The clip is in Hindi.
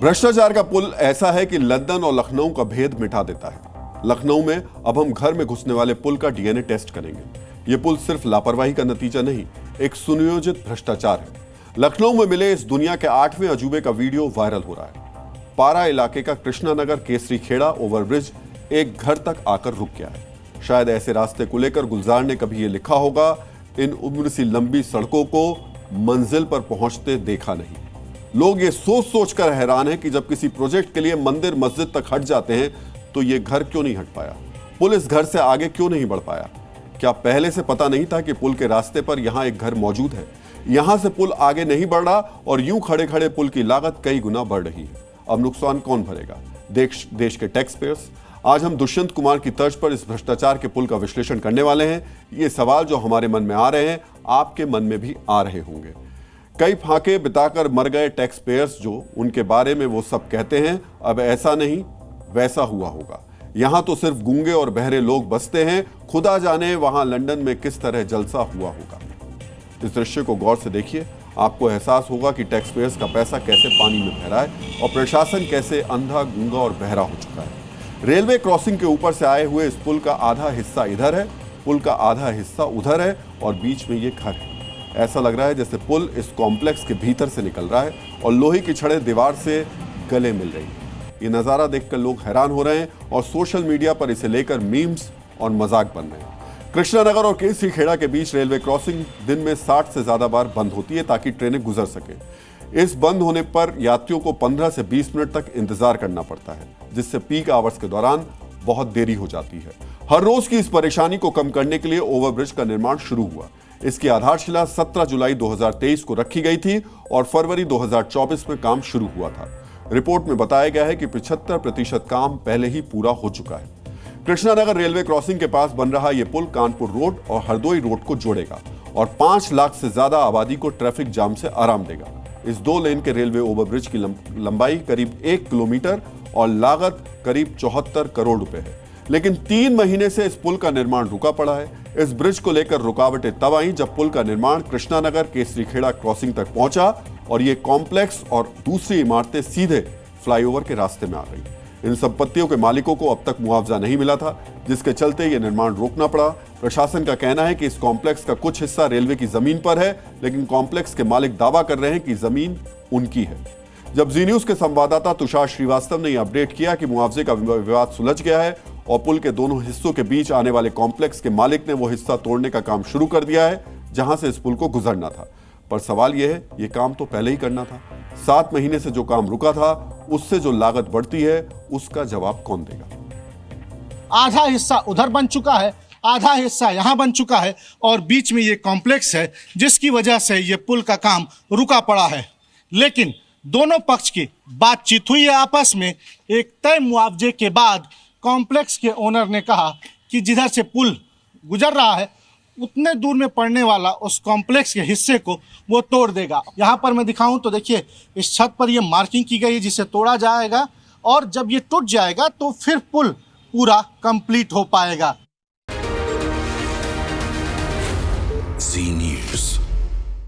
भ्रष्टाचार का पुल ऐसा है कि लंदन और लखनऊ का भेद मिटा देता है। लखनऊ में अब हम घर में घुसने वाले पुल का डीएनए टेस्ट करेंगे। यह पुल सिर्फ लापरवाही का नतीजा नहीं, एक सुनियोजित भ्रष्टाचार है। लखनऊ में मिले इस दुनिया के 8वें अजूबे का वीडियो वायरल हो रहा है। पारा इलाके का कृष्णानगर केसरी खेड़ा ओवरब्रिज एक घर तक आकर रुक गया है। शायद ऐसे रास्ते को लेकर गुलजार ने कभी यह लिखा होगा, इन उम्र सी लंबी सड़कों को मंजिल पर पहुंचते देखा नहीं। लोग ये सोच सोच कर हैरान हैं कि जब किसी प्रोजेक्ट के लिए मंदिर मस्जिद तक हट जाते हैं तो ये घर क्यों नहीं हट पाया, पुल इस घर से आगे क्यों नहीं बढ़ पाया। क्या पहले से पता नहीं था कि पुल के रास्ते पर यहां एक घर मौजूद है। यहां से पुल आगे नहीं बढ़ रहा और यूं खड़े खड़े पुल की लागत कई गुना बढ़ रही है। अब नुकसान कौन भरेगा? देश के टैक्स पेयर्स। आज हम दुष्यंत कुमार की तर्ज पर इस भ्रष्टाचार के पुल का विश्लेषण करने वाले हैं। ये सवाल जो हमारे मन में आ रहे हैं, आपके मन में भी आ रहे होंगे। कई फाके बिताकर मर गए टैक्स पेयर्स जो उनके बारे में वो सब कहते हैं, अब ऐसा नहीं वैसा हुआ होगा। यहां तो सिर्फ गूंगे और बहरे लोग बसते हैं, खुदा जाने वहां लंदन में किस तरह जलसा हुआ होगा। इस दृश्य को गौर से देखिए, आपको एहसास होगा कि टैक्स पेयर्स का पैसा कैसे पानी में बह रहा है और प्रशासन कैसे अंधा, गूंगा और बहरा हो चुका है। रेलवे क्रॉसिंग के ऊपर से आए हुए इस पुल का आधा हिस्सा इधर है, पुल का आधा हिस्सा उधर है और बीच में ये घर है। ऐसा लग रहा है जैसे पुल इस कॉम्प्लेक्स के भीतर से निकल रहा है और लोहे की छड़ें दीवार से गले मिल रही है। ये नज़ारा देखकर लोग हैरान हो रहे हैं और सोशल मीडिया पर इसे लेकर मीम्स और मजाक बन रहे हैं। कृष्णानगर और केसरी खेड़ा के बीच रेलवे क्रॉसिंग दिन में 60 से ज्यादा बार बंद होती है ताकि ट्रेनें गुजर सके। इस बंद होने पर यात्रियों को 15 से 20 मिनट तक इंतजार करना पड़ता है, जिससे पीक आवर्स के दौरान बहुत देरी हो जाती है। हर रोज की इस परेशानी को कम करने के लिए ओवरब्रिज का निर्माण शुरू हुआ। इसकी आधारशिला 17 जुलाई 2023 को रखी गई थी और फरवरी 2024 में काम शुरू हुआ था। रिपोर्ट में बताया गया है कि 75% काम पहले ही पूरा हो चुका है। कृष्णानगर रेलवे क्रॉसिंग के पास बन रहा यह पुल कानपुर रोड और हरदोई रोड को जोड़ेगा और 5 लाख से ज्यादा आबादी को ट्रैफिक जाम से आराम देगा। इस 2 लेन के रेलवे ओवरब्रिज की लंबाई करीब 1 किलोमीटर और लागत करीब 74 करोड़ रुपए है। लेकिन 3 महीने से इस पुल का निर्माण रुका पड़ा है। इस ब्रिज को लेकर रुकावटें तब आई जब पुल का निर्माण कृष्णानगर केसरी खेड़ा क्रॉसिंग तक पहुंचा और ये कॉम्प्लेक्स और दूसरी इमारतें सीधे फ्लाईओवर के रास्ते में आ गई। इन संपत्तियों के मालिकों को अब तक मुआवजा नहीं मिला था, जिसके चलते यह निर्माण रोकना पड़ा। प्रशासन का कहना है कि इस कॉम्प्लेक्स का कुछ हिस्सा रेलवे की जमीन पर है, लेकिन कॉम्प्लेक्स के मालिक दावा कर रहे हैं कि जमीन उनकी है। जब जी न्यूज के संवाददाता तुषार श्रीवास्तव ने यह अपडेट किया कि मुआवजे का विवाद सुलझ गया है और पुल के दोनों हिस्सों के बीच आने वाले कॉम्प्लेक्स के मालिक ने वो हिस्सा तोड़ने का काम शुरू कर दिया है जहां से इस पुल को गुजरना था। पर सवाल यह है, ये काम तो पहले ही करना था। 7 महीने से जो काम रुका था, उससे जो लागत बढ़ती है, उसका जवाब कौन देगा? आधा हिस्सा उधर बन चुका है, आधा हिस्सा यहां बन चुका है और बीच में ये कॉम्प्लेक्स है, जिसकी वजह से ये पुल का काम रुका पड़ा है। लेकिन दोनों पक्ष की बातचीत हुई है आपस में। एक तय मुआवजे के बाद कॉम्प्लेक्स के ओनर ने कहा कि जिधर से पुल गुजर रहा है उतने दूर में पड़ने वाला उस कॉम्प्लेक्स के हिस्से को वो तोड़ देगा। यहाँ पर मैं दिखाऊं तो देखिए, इस छत पर ये मार्किंग की गई है जिसे तोड़ा जाएगा और जब ये टूट जाएगा तो फिर पुल पूरा कंप्लीट हो पाएगा।